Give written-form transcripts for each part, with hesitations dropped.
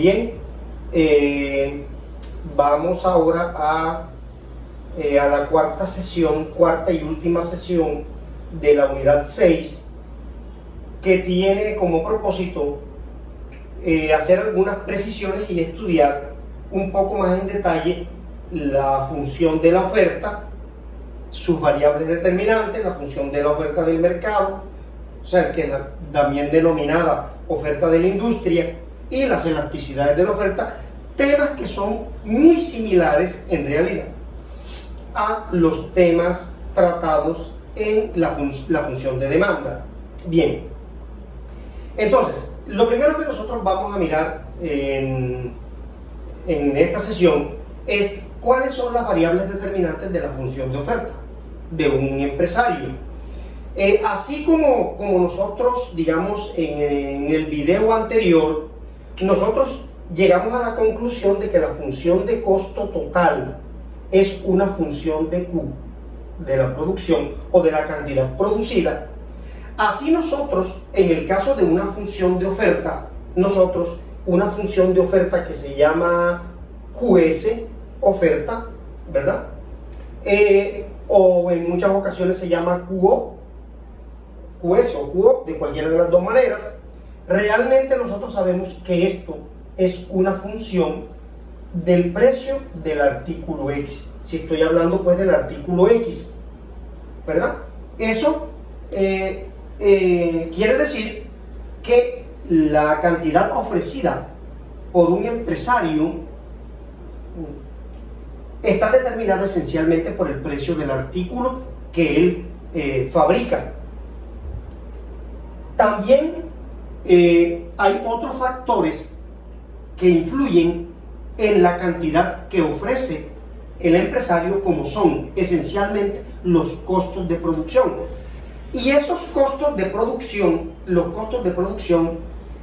Bien, vamos ahora a la cuarta y última sesión de la unidad 6, que tiene como propósito hacer algunas precisiones y estudiar un poco más en detalle la función de la oferta, sus variables determinantes, la función de la oferta del mercado, o sea, que es también denominada oferta de la industria, y las elasticidades de la oferta, temas que son muy similares en realidad a los temas tratados en la función de demanda. Bien, entonces, lo primero que nosotros vamos a mirar en esta sesión es cuáles son las variables determinantes de la función de oferta de un empresario. Así como nosotros, digamos, en el video anterior, nosotros llegamos a la conclusión de que la función de costo total es una función de Q, de la producción o de la cantidad producida. Así nosotros, en el caso de una función de oferta, una función de oferta que se llama QS, oferta, ¿verdad? O en muchas ocasiones se llama QO, QS o QO, de cualquiera de las dos maneras. Realmente nosotros sabemos que esto es una función del precio del artículo X. Si estoy hablando pues del artículo X, ¿verdad? Eso quiere decir que la cantidad ofrecida por un empresario está determinada esencialmente por el precio del artículo que él fabrica. También hay otros factores que influyen en la cantidad que ofrece el empresario, como son esencialmente los costos de producción. Y esos costos de producción, los costos de producción,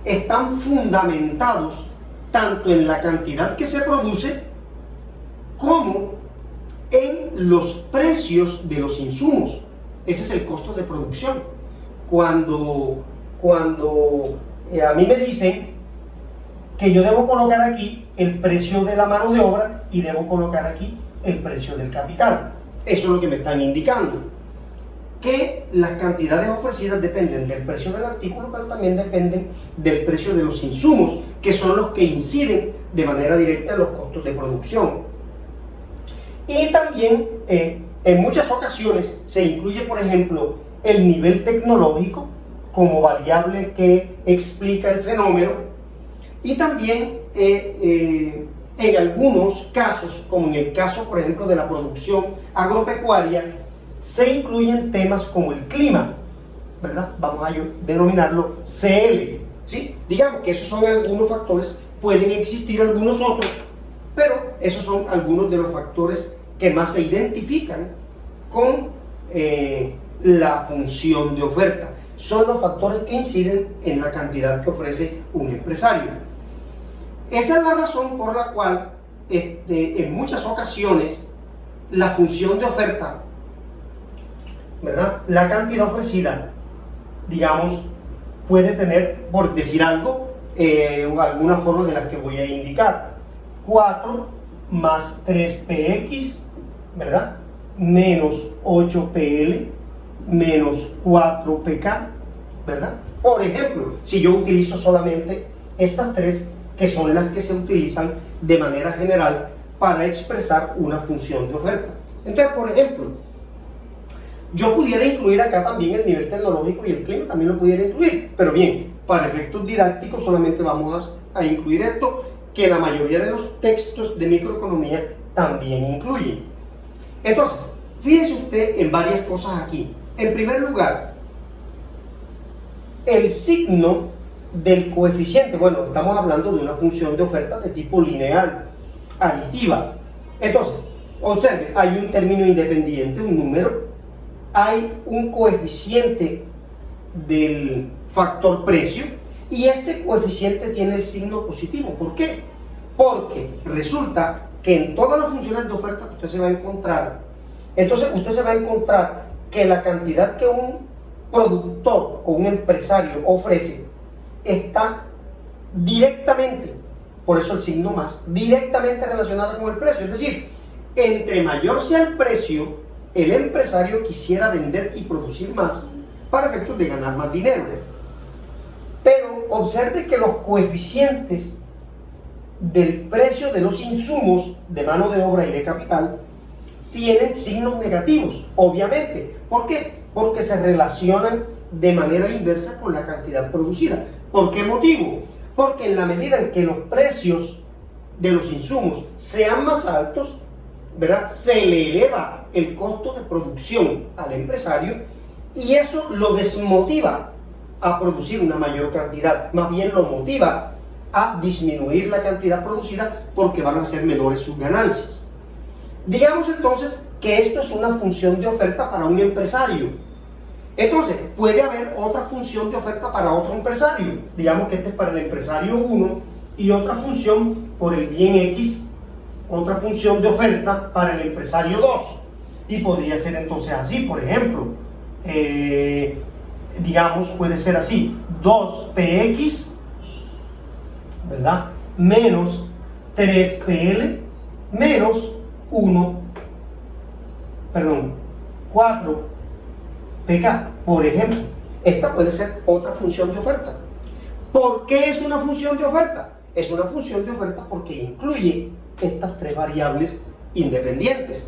están fundamentados tanto en la cantidad que se produce como en los precios de los insumos. Ese es el costo de producción. Cuando a mí me dicen que yo debo colocar aquí el precio de la mano de obra y debo colocar aquí el precio del capital, eso es lo que me están indicando, que las cantidades ofrecidas dependen del precio del artículo, pero también dependen del precio de los insumos, que son los que inciden de manera directa en los costos de producción. Y también en muchas ocasiones se incluye, por ejemplo, el nivel tecnológico como variable que explica el fenómeno, y también en algunos casos, como en el caso por ejemplo de la producción agropecuaria, se incluyen temas como el clima, ¿verdad? Vamos a denominarlo CL, ¿sí? Digamos que esos son algunos factores, pueden existir algunos otros, pero esos son algunos de los factores que más se identifican con la función de oferta. Son los factores que inciden en la cantidad que ofrece un empresario. Esa es la razón por la cual en muchas ocasiones la función de oferta, ¿verdad? La cantidad ofrecida, digamos, puede tener, por decir algo, alguna forma de la que voy a indicar: 4 más 3px, ¿verdad? Menos 8pl menos 4pk, ¿verdad? Por ejemplo, si yo utilizo solamente estas tres, que son las que se utilizan de manera general para expresar una función de oferta. Entonces, por ejemplo, yo pudiera incluir acá también el nivel tecnológico y el clima, también lo pudiera incluir, pero bien, para efectos didácticos solamente vamos a incluir esto, que la mayoría de los textos de microeconomía también incluyen. Entonces, fíjese usted en varias cosas aquí. En primer lugar, el signo del coeficiente, bueno, estamos hablando de una función de oferta de tipo lineal, aditiva. Entonces, observe, hay un término independiente, un número, hay un coeficiente del factor precio, y este coeficiente tiene el signo positivo. ¿Por qué? Porque resulta que en todas las funciones de oferta que usted se va a encontrar, entonces usted se va a encontrar que la cantidad que un productor o un empresario ofrece está directamente por eso el signo más, directamente relacionada con el precio. Es decir, entre mayor sea el precio, el empresario quisiera vender y producir más para efectos de ganar más dinero. Pero observe que los coeficientes del precio de los insumos de mano de obra y de capital tienen signos negativos, obviamente. ¿Por qué? Porque se relacionan de manera inversa con la cantidad producida. ¿Por qué motivo? Porque en la medida en que los precios de los insumos sean más altos, ¿verdad?, se le eleva el costo de producción al empresario y eso lo desmotiva a producir una mayor cantidad, más bien lo motiva a disminuir la cantidad producida porque van a ser menores sus ganancias. Digamos entonces que esto es una función de oferta para un empresario. Entonces, puede haber otra función de oferta para otro empresario. Digamos que este es para el empresario 1 y otra función por el bien X, otra función de oferta para el empresario 2. Y podría ser entonces así, por ejemplo, digamos, puede ser así, 2px, ¿verdad?, menos 3pl menos 4pk, por ejemplo. Esta puede ser otra función de oferta. ¿Por qué es una función de oferta? Es una función de oferta porque incluye estas tres variables independientes.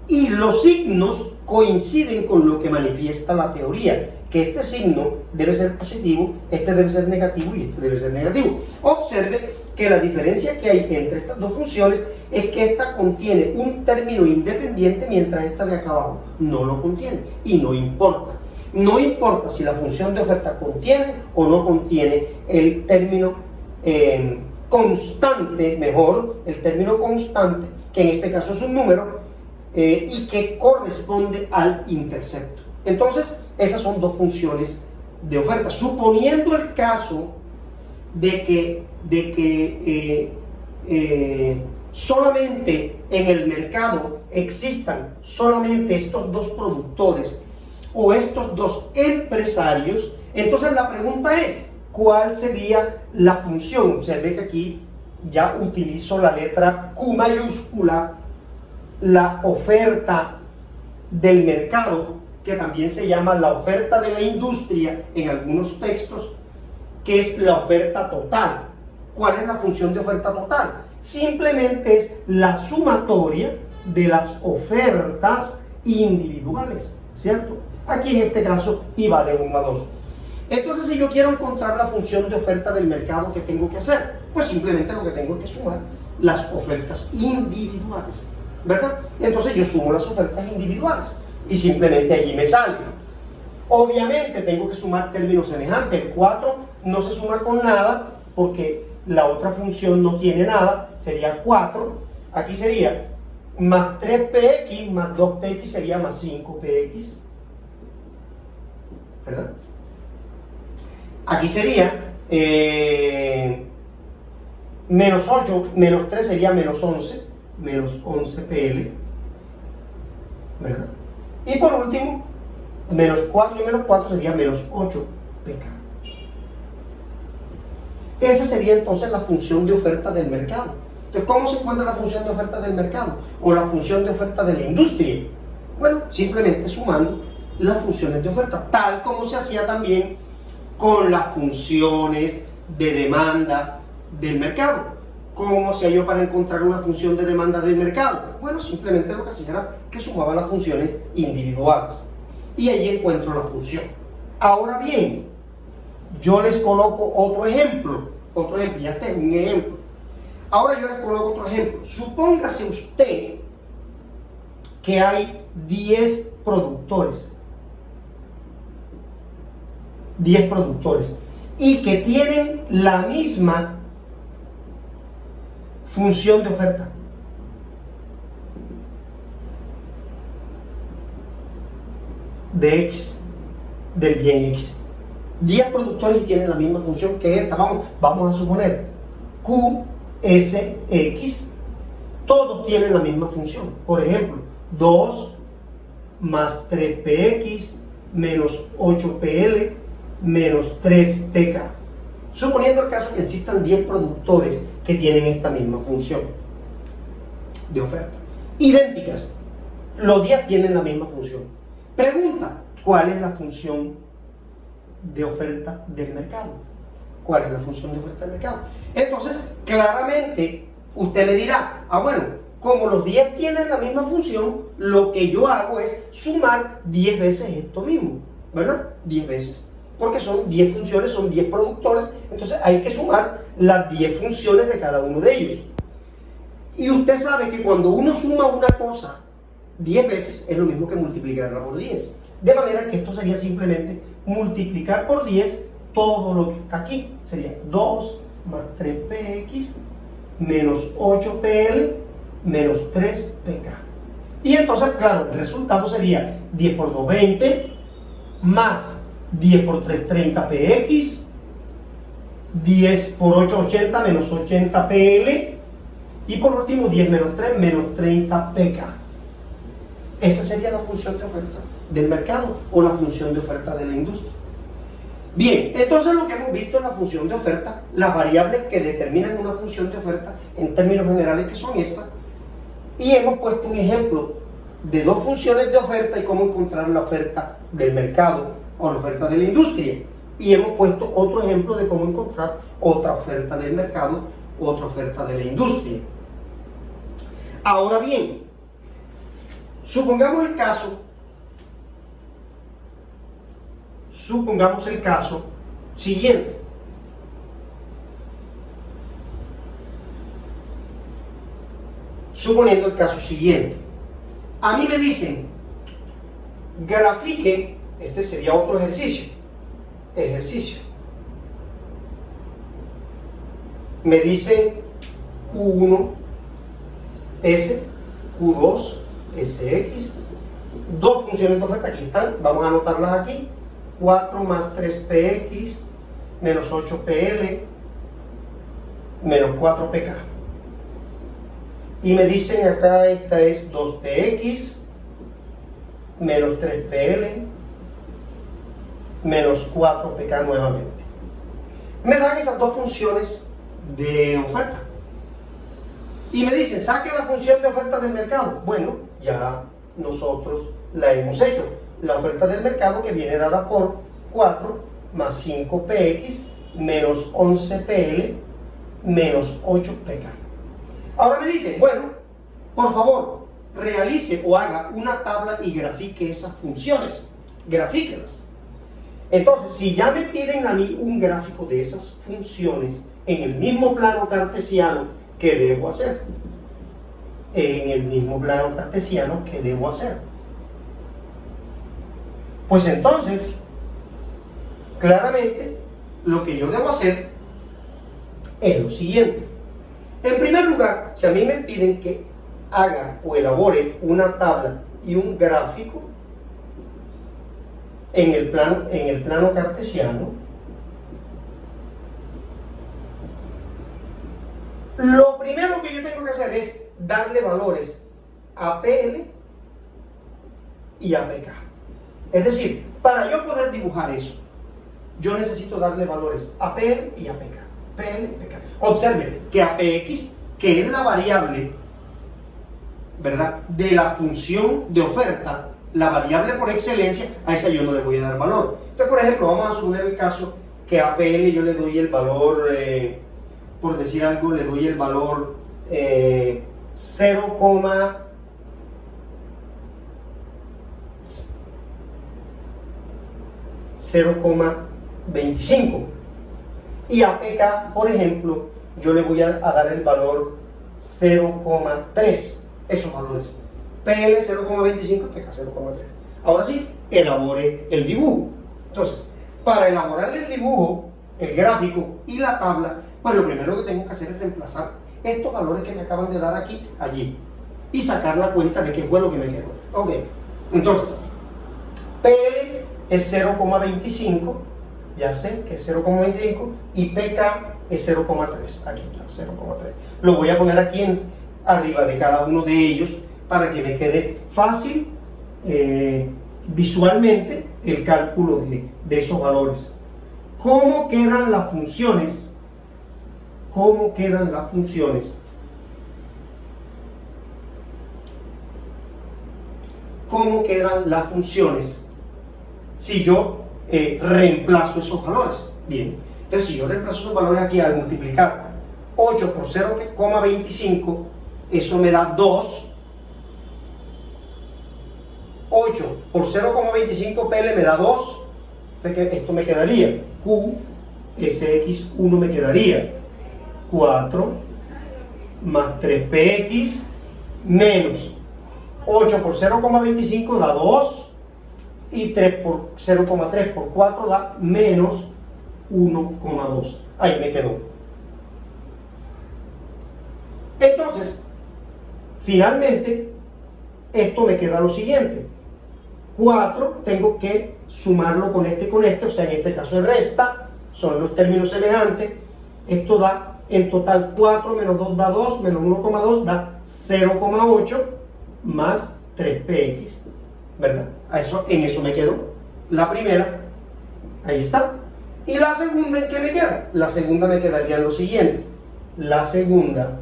Y los signos coinciden con lo que manifiesta la teoría, que este signo debe ser positivo, este debe ser negativo y este debe ser negativo. Observe que la diferencia que hay entre estas dos funciones es que esta contiene un término independiente mientras esta de acá abajo no lo contiene, y no importa. No importa si la función de oferta contiene o no contiene el término constante, mejor, el término constante, que en este caso es un número, y que corresponde al intercepto. Entonces, esas son dos funciones de oferta. Suponiendo el caso de que solamente en el mercado existan solamente estos dos productores o estos dos empresarios, entonces la pregunta es, ¿cuál sería la función? Observe que aquí ya utilizo la letra Q mayúscula, la oferta del mercado, que también se llama la oferta de la industria en algunos textos, que es la oferta total. ¿Cuál es la función de oferta total? Simplemente es la sumatoria de las ofertas individuales, ¿cierto? Aquí en este caso iba de 1 a 2. Entonces, si yo quiero encontrar la función de oferta del mercado, ¿qué tengo que hacer? Pues simplemente lo que tengo es que sumar las ofertas individuales, ¿verdad? Entonces yo sumo las ofertas individuales y simplemente allí me sale. Obviamente tengo que sumar términos semejantes. El 4 no se suma con nada porque la otra función no tiene nada, sería 4. Aquí sería más 3px más 2px sería más 5px, ¿verdad? Aquí sería menos 8, menos 3 sería menos 11, menos 11pl, ¿verdad? Y por último, menos 4 y menos 4 sería menos 8pk. Esa sería entonces la función de oferta del mercado. Entonces, ¿cómo se encuentra la función de oferta del mercado? O la función de oferta de la industria. Bueno, simplemente sumando las funciones de oferta, tal como se hacía también con las funciones de demanda del mercado. ¿Cómo hacía yo para encontrar una función de demanda del mercado? Bueno, simplemente lo que hacía era que sumaba las funciones individuales. Y ahí encuentro la función. Ahora bien, yo les coloco otro ejemplo, ya tengo un ejemplo. Ahora yo les coloco otro ejemplo. Supóngase usted que hay 10 productores. 10 productores. Y que tienen la misma función de oferta. De X, del bien X. 10 productores y tienen la misma función que esta. Vamos a suponer QSX. Todos tienen la misma función. Por ejemplo, 2 más 3px menos 8pl menos 3pk. Suponiendo el caso que existan 10 productores que tienen esta misma función de oferta, idénticas, los 10 tienen la misma función. Pregunta, ¿cuál es la función de oferta del mercado? ¿Cuál es la función de oferta del mercado? Entonces, claramente, usted me dirá, bueno, como los 10 tienen la misma función, lo que yo hago es sumar 10 veces esto mismo, ¿verdad? 10 veces. Porque son 10 funciones, son 10 productores, entonces hay que sumar las 10 funciones de cada uno de ellos. Y usted sabe que cuando uno suma una cosa 10 veces es lo mismo que multiplicarla por 10. De manera que esto sería simplemente multiplicar por 10 todo lo que está aquí. Sería 2 más 3px menos 8pl menos 3pk. Y entonces, claro, el resultado sería 10 por 2, 20, más 10 por 3, 30px, 10 por 8, 80, menos 80pl, y por último 10 menos 3, menos 30pk. Esa sería la función de oferta del mercado o la función de oferta de la industria. Bien, entonces lo que hemos visto es la función de oferta, las variables que determinan una función de oferta en términos generales, que son estas, y hemos puesto un ejemplo de dos funciones de oferta y cómo encontrar la oferta del mercado o la oferta de la industria, y hemos puesto otro ejemplo de cómo encontrar otra oferta del mercado, otra oferta de la industria. Ahora bien, supongamos el caso siguiente. Suponiendo el caso siguiente. A mí me dicen, grafique, este sería otro ejercicio. Me dicen Q1, S, Q2, SX, dos funciones de oferta, aquí están, vamos a anotarlas aquí. 4 más 3px menos 8pl menos 4pk. Y me dicen acá, esta es 2px menos 3pl menos 4pk nuevamente. Me dan esas dos funciones de oferta. Y me dicen, saque la función de oferta del mercado. Bueno, ya nosotros la hemos hecho. La oferta del mercado, que viene dada por 4 más 5px menos 11pl menos 8pk. Ahora me dicen, bueno, por favor, realice o haga una tabla y grafique esas funciones. Grafíquelas. Entonces, si ya me piden a mí un gráfico de esas funciones en el mismo plano cartesiano, ¿qué debo hacer? Pues entonces, claramente, lo que yo debo hacer es lo siguiente. En primer lugar, si a mí me piden que haga o elabore una tabla y un gráfico en el plano cartesiano, lo primero que yo tengo que hacer es darle valores a PL y a PK. Es decir, para yo poder dibujar eso, yo necesito darle valores a PL y a PK. PL y PK. Observe que a PX, que es la variable, ¿verdad?, de la función de oferta, la variable por excelencia, a esa yo no le voy a dar valor. Entonces, por ejemplo, vamos a suponer el caso que a PL yo le doy el valor, por decir algo, le doy el valor 0,25, y a PK, por ejemplo, yo le voy a dar el valor 0,3, esos valores. PL 0,25, PK 0,3. Ahora sí, elabore el dibujo. Entonces, para elaborar el dibujo, el gráfico y la tabla, pues lo primero que tengo que hacer es reemplazar estos valores que me acaban de dar aquí, allí, y sacar la cuenta de qué fue lo que me quedó. Ok, entonces, PL es 0,25, ya sé que es 0,25, y PK es 0,3, aquí está, 0,3. Lo voy a poner aquí arriba de cada uno de ellos para que me quede fácil visualmente el cálculo de esos valores. ¿Cómo quedan las funciones? ¿Cómo quedan las funciones? ¿Cómo quedan las funciones si yo reemplazo esos valores? Bien, entonces si yo reemplazo esos valores aquí al multiplicar 8 por 0,25, eso me da 2. 8 por 0,25 PL me da 2. Entonces esto me quedaría Q, SX1 me quedaría 4 más 3PX menos 8 por 0,25 da 2 y 0,3 por 4 da menos 1,2. Ahí me quedó. Entonces, finalmente, esto me queda lo siguiente. 4 tengo que sumarlo con este, o sea, en este caso es resta, son los términos semejantes. Esto da, en total, 4 menos 2 da 2, menos 1,2 da 0,8 más 3px, ¿verdad? En eso me quedó. La primera, ahí está. Y la segunda, ¿en qué me queda? La segunda me quedaría lo siguiente. La segunda,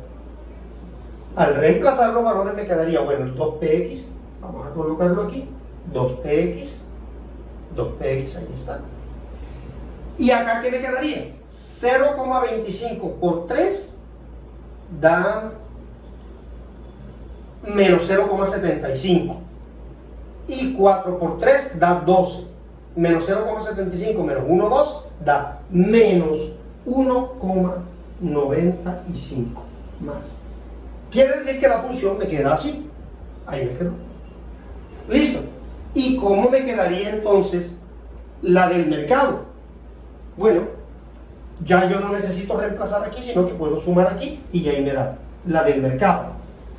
al reemplazar los valores me quedaría, bueno, el 2px, vamos a colocarlo aquí, 2px, ahí está. Y acá, ¿qué me quedaría? 0,25 por 3 da menos 0,75. Y 4 por 3 da 12. Menos 0,75 menos 1,2 da menos 1,95 más. Quiere decir que la función me queda así. Ahí me quedó. Listo. ¿Y cómo me quedaría entonces la del mercado? Bueno, ya yo no necesito reemplazar aquí, sino que puedo sumar aquí y ahí me da la del mercado.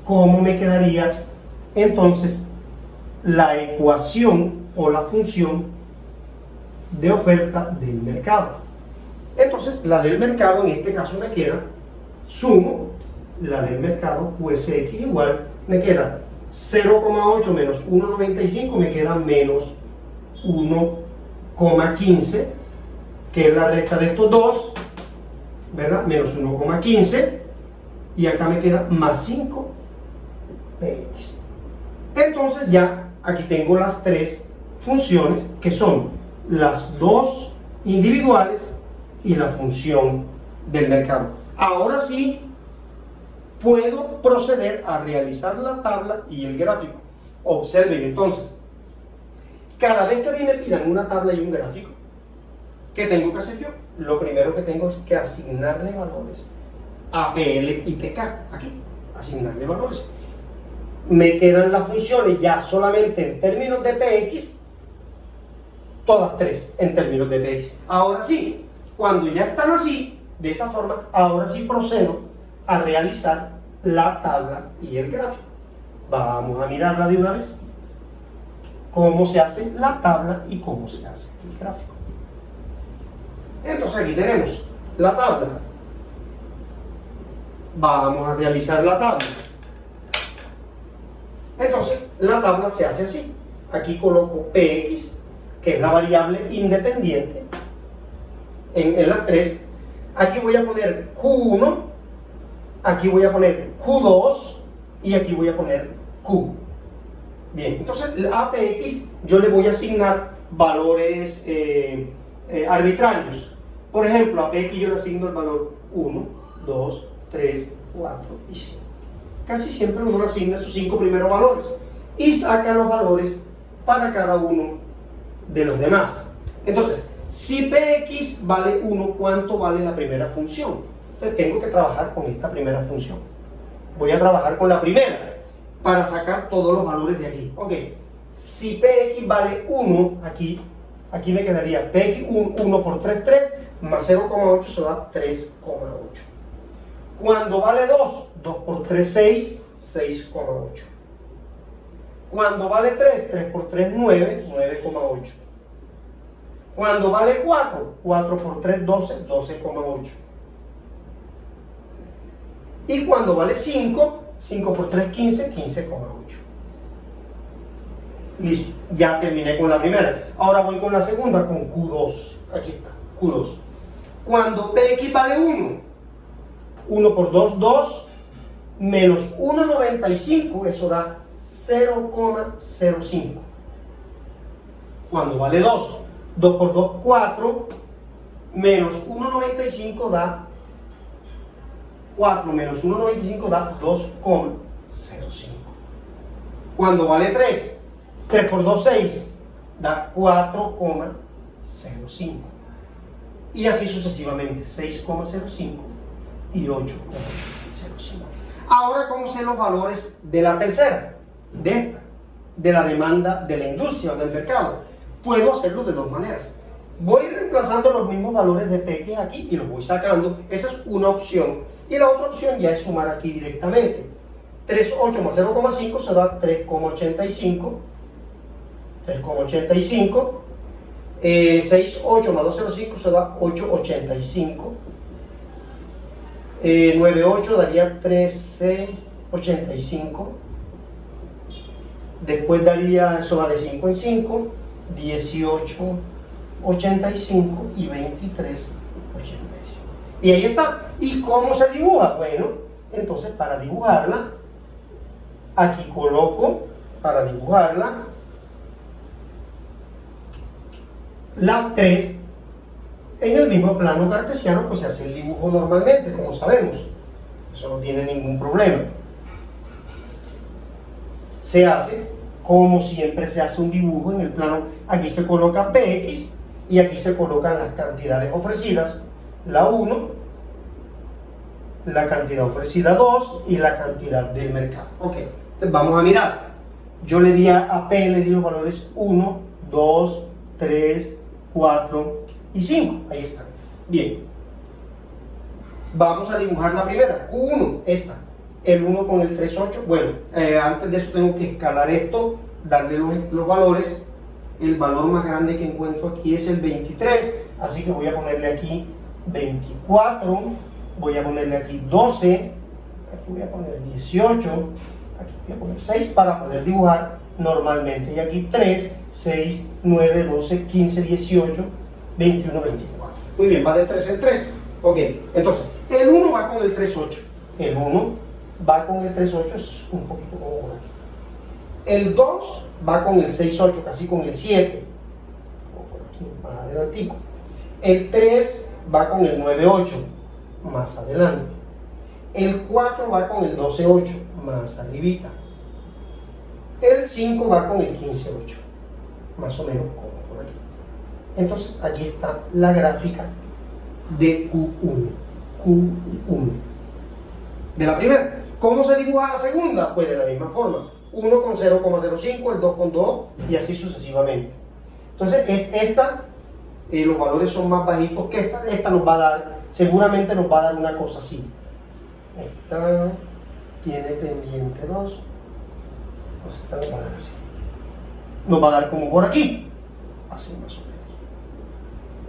¿Cómo me quedaría entonces la ecuación o la función de oferta del mercado? Entonces, la del mercado en este caso me queda, sumo la del mercado, QSX igual, me queda 0,8 menos 1,95, me queda menos 1,15, que es la resta de estos dos, ¿verdad? Menos 1,15, y acá me queda más 5px. Entonces ya aquí tengo las tres funciones, que son las dos individuales y la función del mercado. Ahora sí puedo proceder a realizar la tabla y el gráfico. Observen entonces, cada vez que a mí me pidan una tabla y un gráfico, ¿qué tengo que hacer yo? Lo primero que tengo es que asignarle valores a PL y PK, aquí, asignarle valores. Me quedan las funciones ya solamente en términos de PX, todas tres en términos de PX. Ahora sí, cuando ya están así, de esa forma, ahora sí procedo a realizar la tabla y el gráfico. Vamos a mirarla de una vez. Cómo se hace la tabla y cómo se hace el gráfico. Entonces aquí tenemos la tabla. Vamos a realizar la tabla. Entonces la tabla se hace así. Aquí coloco PX, que es la variable independiente, en las tres. Aquí voy a poner Q1, aquí voy a poner Q2 y aquí voy a poner Q. Bien, entonces a PX yo le voy a asignar valores arbitrarios. Por ejemplo, a PX yo le asigno el valor 1, 2, 3, 4 y 5. Casi siempre uno le asigna sus 5 primeros valores y saca los valores para cada uno de los demás. Entonces, si PX vale 1, ¿cuánto vale la primera función? Entonces tengo que trabajar con esta primera función. Voy a trabajar con la primera para sacar todos los valores de aquí. Ok, si PX vale 1, aquí me quedaría PX 1 por 3, 3, más 0,8, eso da 3,8. Cuando vale 2, 2 por 3, 6, 6,8. Cuando vale 3, 3 por 3, 9, 9,8. Cuando vale 4, 4 por 3, 12, 12,8. Y cuando vale 5, 5 por 3, 15, 15,8. Listo, ya terminé con la primera. Ahora voy con la segunda, con Q2. Aquí está. Q2. Cuando Px vale 1, 1 por 2, 2, menos 1,95, eso da 0,05. Cuando vale 2, 2 por 2, 4, menos 1,95 da 4 menos 1,95 da 2,05. Cuando vale 3, 3 por 2, 6, da 4,05. Y así sucesivamente, 6,05 y 8,05. Ahora, ¿cómo sé los valores de la tercera? De esta, de la demanda de la industria o del mercado. Puedo hacerlo de dos maneras. Voy reemplazando los mismos valores de Px aquí y los voy sacando. Esa es una opción. Y la otra opción ya es sumar aquí directamente. 3,8 más 0,5 se da 3,85. 3,85. 6,8 más 2,05 se da 8,85. 9,8 daría 13,85. Después daría, eso va de 5 en 5, 18,85 y 23,85. Y ahí está. ¿Y cómo se dibuja? Bueno, entonces para dibujarla, aquí coloco, para dibujarla, las tres en el mismo plano cartesiano, pues se hace el dibujo normalmente, como sabemos. Eso no tiene ningún problema. Se hace como siempre se hace un dibujo en el plano. Aquí se coloca Px y aquí se colocan las cantidades ofrecidas, la 1, la cantidad ofrecida 2 y la cantidad del mercado. Ok, entonces vamos a mirar. Yo le di a P, le di los valores 1, 2, 3, 4 y 5. Ahí están. Bien. Vamos a dibujar la primera, Q1, esta. El 1 con el 3,8. Bueno, antes de eso tengo que escalar esto, darle los valores. El valor más grande que encuentro aquí es el 23, así que voy a ponerle aquí 24, voy a ponerle aquí 12, aquí voy a poner 18, aquí voy a poner 6 para poder dibujar normalmente. Y aquí 3, 6, 9, 12, 15, 18, 21, 24. Muy bien, va de 3 en 3. Ok, entonces, el 1 va con el 3,8. El 1 va con el 3,8, es un poquito como por aquí. El 2 va con el 6,8, casi con el 7, como por aquí, más adelantico. El 3 va con el 9,8, más adelante. El 4 va con el 12,8, más arribita. El 5 va con el 15,8, más o menos como por aquí. Entonces aquí está la gráfica de Q1. Q1 de la primera. ¿Cómo se dibuja la segunda? Pues de la misma forma. 1 con 0,05, el 2 con 2 y así sucesivamente. Entonces esta, los valores son más bajitos que esta. Esta nos va a dar, seguramente nos va a dar una cosa así. Esta tiene pendiente 2. Esta nos va a dar así. Nos va a dar como por aquí. Así más o menos.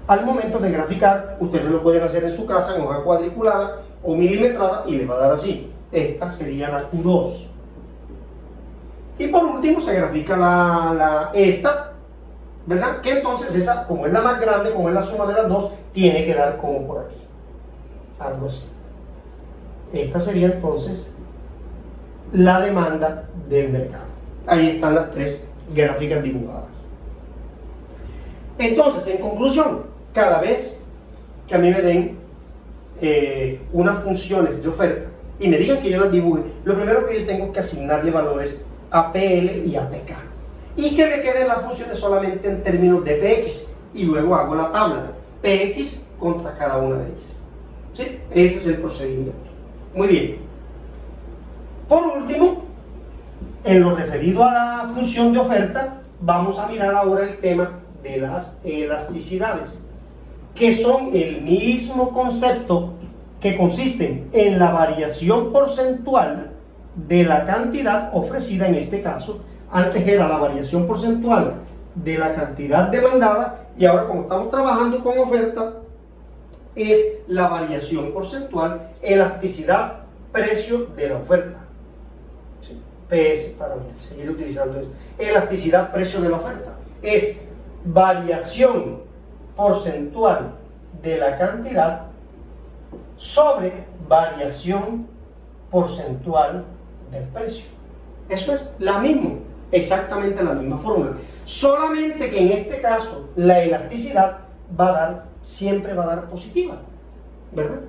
Al momento de graficar, ustedes lo pueden hacer en su casa en hoja cuadriculada o milimetrada y les va a dar así. Esta sería la Q2. Y por último se grafica esta, ¿verdad? Que entonces esa, como es la más grande, como es la suma de las dos, tiene que dar como por aquí. Algo así. Esta sería entonces la demanda del mercado. Ahí están las tres gráficas dibujadas. Entonces, en conclusión, cada vez que a mí me den unas funciones de oferta y me digan que yo las dibuje, lo primero que yo tengo que asignarle valores a PL y a PK. Y que me queden las funciones solamente en términos de PX. Y luego hago la tabla PX contra cada una de ellas. ¿Sí? Ese es el procedimiento. Muy bien. Por último, en lo referido a la función de oferta, vamos a mirar ahora el tema de las elasticidades, que son el mismo concepto que consisten en la variación porcentual de la cantidad ofrecida. En este caso, antes era la variación porcentual de la cantidad demandada y ahora, como estamos trabajando con oferta, es la variación porcentual, elasticidad, precio de la oferta. ¿Sí? PS, para seguir utilizando esto. Elasticidad, precio de la oferta. Es variación porcentual de la cantidad sobre variación porcentual del precio. Eso es la misma, exactamente la misma fórmula. Solamente que en este caso la elasticidad siempre va a dar positiva, ¿verdad?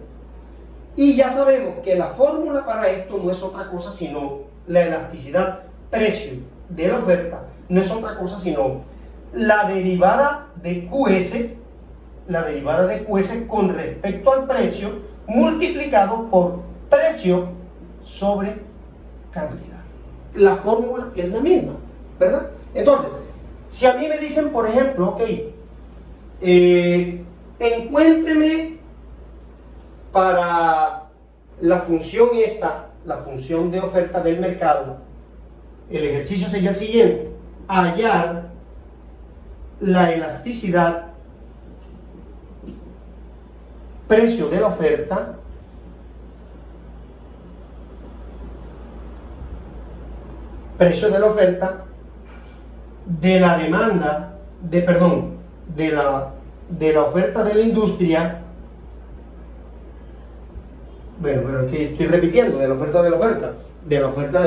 Y ya sabemos que la fórmula para esto no es otra cosa sino la elasticidad precio de la oferta, no es otra cosa sino la derivada de QS, con respecto al precio multiplicado por precio sobre cantidad. La fórmula es la misma, ¿verdad? Entonces, si a mí me dicen, por ejemplo, ok, encuéntreme para la función esta, la función de oferta del mercado, el ejercicio sería el siguiente: hallar la elasticidad precio de la oferta de la demanda de la oferta de la industria. Bueno, pero aquí estoy repitiendo, de la oferta de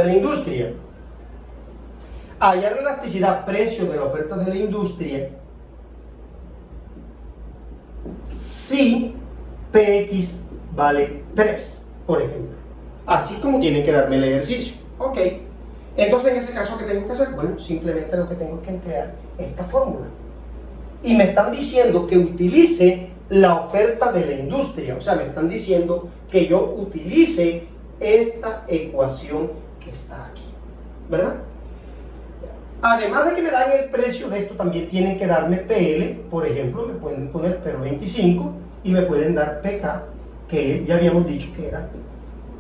la industria. Hallar la elasticidad precio de la oferta de la industria si Px vale 3, por ejemplo. Así como tienen que darme el ejercicio. Ok. Entonces, en ese caso, ¿qué tengo que hacer? Bueno, simplemente lo que tengo que emplear esta fórmula. Y me están diciendo que utilice la oferta de la industria. O sea, me están diciendo que yo utilice esta ecuación que está aquí, ¿verdad? Además de que me dan el precio de esto, también tienen que darme PL, por ejemplo, me pueden poner P25 y me pueden dar PK, que ya habíamos dicho que era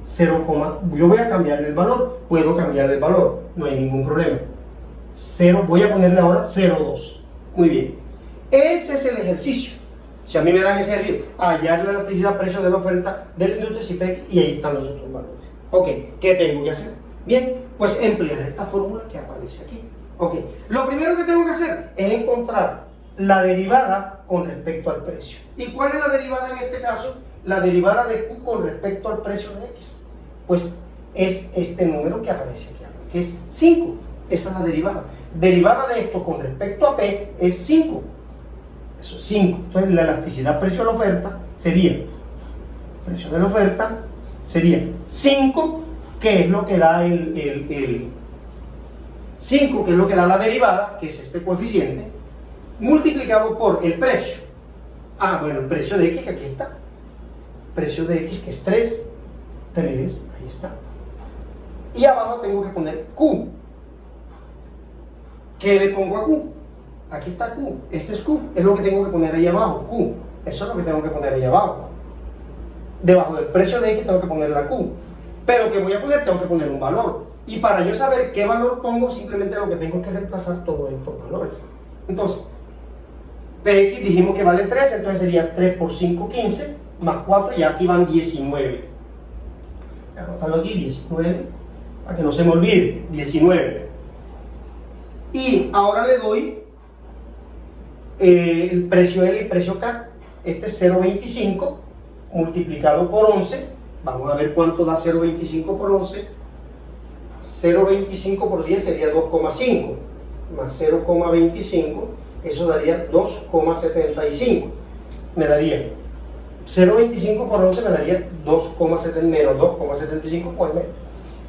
0, yo voy a cambiarle el valor, puedo cambiarle el valor, no hay ningún problema. 0, voy a ponerle ahora 0,2. Muy bien. Ese es el ejercicio. Si a mí me dan ese ejercicio, hallar la elasticidad precio de la oferta del industria CIPEC, y ahí están los otros valores. Ok, ¿qué tengo que hacer? Bien, pues emplear esta fórmula que aparece aquí. Ok, lo primero que tengo que hacer es encontrar la derivada con respecto al precio. ¿Y cuál es la derivada en este caso? La derivada de Q con respecto al precio de X. Pues es este número que aparece aquí, que es 5. Esa es la derivada. Derivada de esto con respecto a P es 5. Eso es 5. Entonces la elasticidad precio de la oferta sería 5, que es lo que da 5, que es lo que da la derivada, que es este coeficiente, multiplicado por el precio. Bueno, el precio de X, que aquí está. Precio de X, que es 3, ahí está. Y abajo tengo que poner Q. ¿Qué le pongo a Q? Aquí está Q, este es Q, es lo que tengo que poner ahí abajo, Q. Eso es lo que tengo que poner ahí abajo. Debajo del precio de X tengo que poner la Q. Pero que voy a poner, tengo que poner un valor. Y para yo saber qué valor pongo, simplemente lo que tengo que reemplazar todos estos valores. Entonces, Px dijimos que vale 3, entonces sería 3 por 5, 15, más 4, y aquí van 19. Voy a anotarlo aquí, 19, para que no se me olvide, 19. Y ahora le doy el precio L y el precio K. Este es 0,25 multiplicado por 11. Vamos a ver cuánto da 0,25 por 11. 0,25 por 10 sería 2,5 más 0,25, eso daría 2,75. Me daría 0,25 por 11, me daría 2,7 menos 2,75 por menos.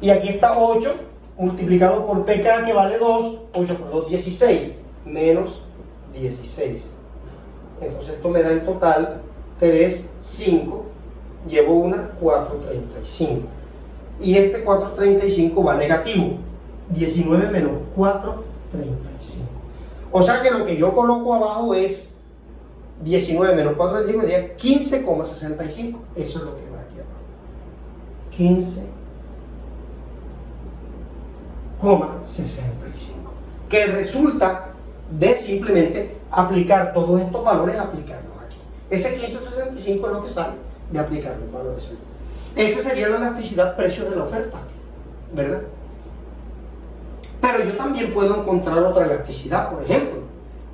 Y aquí está 8 multiplicado por PK, que vale 2. 8 por 2, 16, menos 16. Entonces esto me da en total 3, 5, llevo una 4,35. Y este 4,35 va negativo. 19 menos 4,35. O sea que lo que yo coloco abajo es 19 menos 4,35, sería 15,65. Eso es lo que va aquí abajo. 15,65. Que resulta de simplemente aplicar todos estos valores, aplicarlos aquí. Ese 15,65 es lo que sale de aplicar los valores aquí. Esa sería la elasticidad precio de la oferta, ¿verdad? Pero yo también puedo encontrar otra elasticidad, por ejemplo.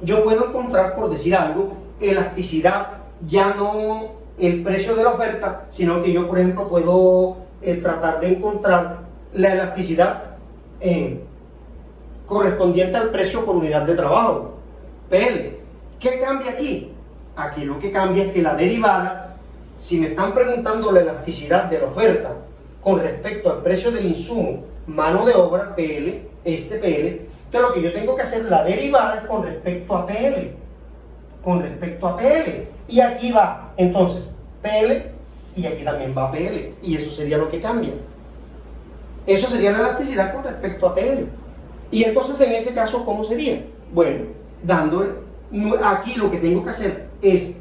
Yo puedo encontrar, por decir algo, elasticidad ya no el precio de la oferta, sino que yo, por ejemplo, puedo tratar de encontrar la elasticidad correspondiente al precio por unidad de trabajo, PL. ¿Qué cambia aquí? Aquí lo que cambia es que la derivada, si me están preguntando la elasticidad de la oferta con respecto al precio del insumo, mano de obra, PL, PL, entonces lo que yo tengo que hacer, la derivada es con respecto a PL, con respecto a PL, y aquí va, entonces, PL, y aquí también va PL, y eso sería lo que cambia. Eso sería la elasticidad con respecto a PL. Y entonces, en ese caso, ¿cómo sería? Bueno, aquí lo que tengo que hacer es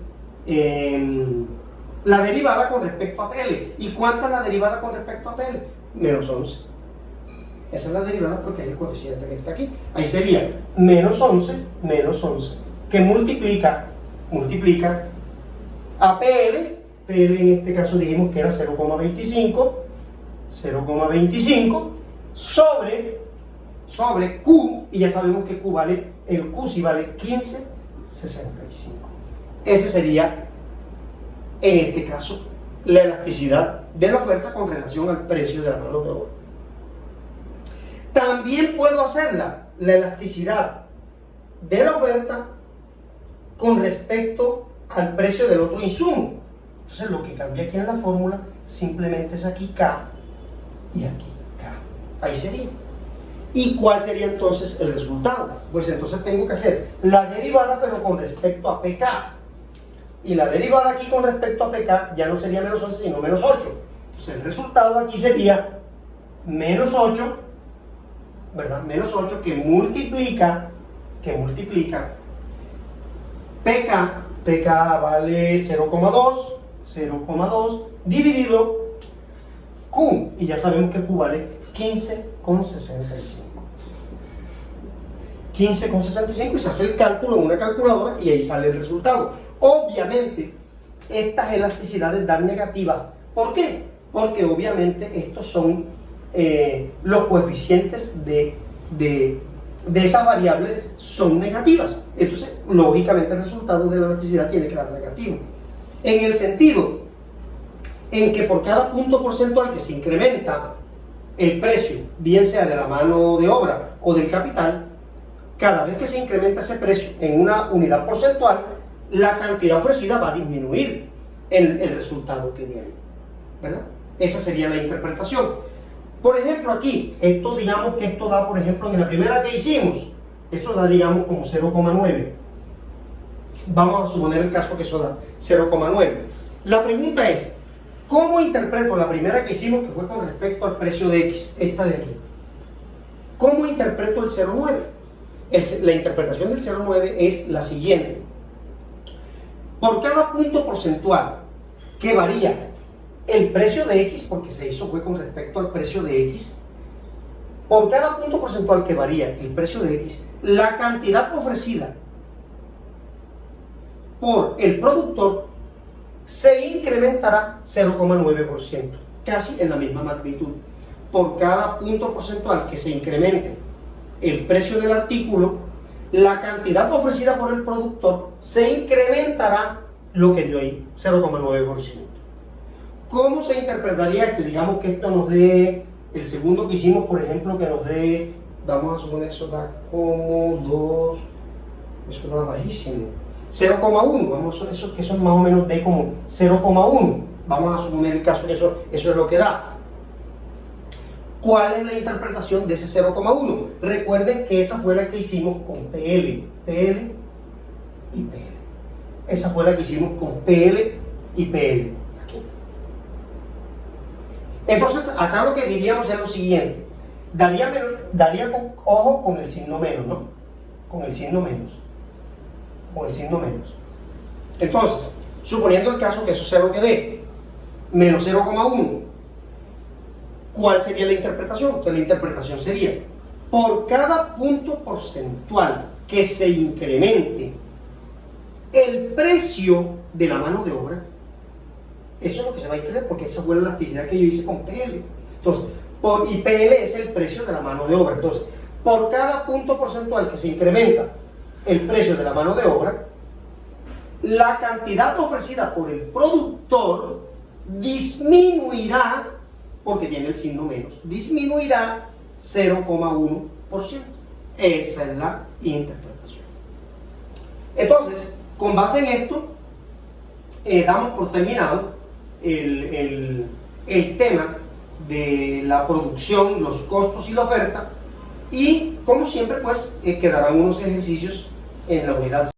la derivada con respecto a PL. ¿Y cuánta es la derivada con respecto a PL? Menos 11. Esa es la derivada porque es el coeficiente que está aquí. Ahí sería menos 11, que multiplica a PL. PL en este caso dijimos que era 0,25 sobre Q, y ya sabemos que Q vale, el Q sí vale 15,65. Ese sería, en este caso, la elasticidad de la oferta con relación al precio de la mano de obra. También puedo hacerla, la elasticidad de la oferta con respecto al precio del otro insumo. Entonces lo que cambia aquí en la fórmula simplemente es aquí K y aquí K. Ahí sería. ¿Y cuál sería entonces el resultado? Pues entonces tengo que hacer la derivada pero con respecto a PK. Y la derivada aquí con respecto a PK ya no sería menos 11 sino menos 8. Entonces el resultado aquí sería menos 8, ¿verdad? Menos 8 que multiplica PK vale 0,2 dividido Q, y ya sabemos que Q vale 15,65. 15,65, y se hace el cálculo en una calculadora y ahí sale el resultado. Obviamente, estas elasticidades dan negativas. ¿Por qué? Porque obviamente estos son los coeficientes de esas variables son negativas. Entonces, lógicamente, el resultado de la elasticidad tiene que dar negativo. En el sentido en que por cada punto porcentual que se incrementa el precio, bien sea de la mano de obra o del capital, cada vez que se incrementa ese precio en una unidad porcentual, la cantidad ofrecida va a disminuir el resultado que de ahí, ¿verdad? Esa sería la interpretación. Por ejemplo, aquí, digamos que esto da, por ejemplo, en la primera que hicimos, eso da, digamos, como 0,9. Vamos a suponer el caso que eso da 0,9. La pregunta es, ¿cómo interpreto la primera que hicimos, que fue con respecto al precio de X, esta de aquí? ¿Cómo interpreto el 0,9? La interpretación del 0,9 es la siguiente. Por cada punto porcentual que varía el precio de X, porque se hizo fue con respecto al precio de X, por cada punto porcentual que varía el precio de X, la cantidad ofrecida por el productor se incrementará 0,9%, casi en la misma magnitud. Por cada punto porcentual que se incremente el precio del artículo, la cantidad ofrecida por el productor se incrementará lo que dio ahí, 0,9%. ¿Cómo se interpretaría esto? Digamos que esto nos dé, el segundo que hicimos, por ejemplo, que nos dé, vamos a suponer, eso da como 2, eso da bajísimo, 0,1, vamos a eso que son más o menos de como 0,1, vamos a suponer el caso que eso es lo que da. ¿Cuál es la interpretación de ese 0,1? Recuerden que esa fue la que hicimos con PL y PL. Esa fue la que hicimos con PL y PL. Aquí. Entonces, acá lo que diríamos es lo siguiente. Daría ojo con el signo menos, ¿no? Con el signo menos. Entonces, suponiendo el caso que eso sea lo que dé, menos 0,1. ¿Cuál sería la interpretación? Entonces la interpretación sería, por cada punto porcentual que se incremente el precio de la mano de obra, eso es lo que se va a incrementar, porque esa fue la elasticidad que yo hice con PL. Entonces, y PL es el precio de la mano de obra. Entonces, por cada punto porcentual que se incrementa el precio de la mano de obra, la cantidad ofrecida por el productor disminuirá, porque tiene el signo menos, disminuirá 0,1%. Esa es la interpretación. Entonces, con base en esto, damos por terminado el tema de la producción, los costos y la oferta, y como siempre pues quedarán unos ejercicios en la unidad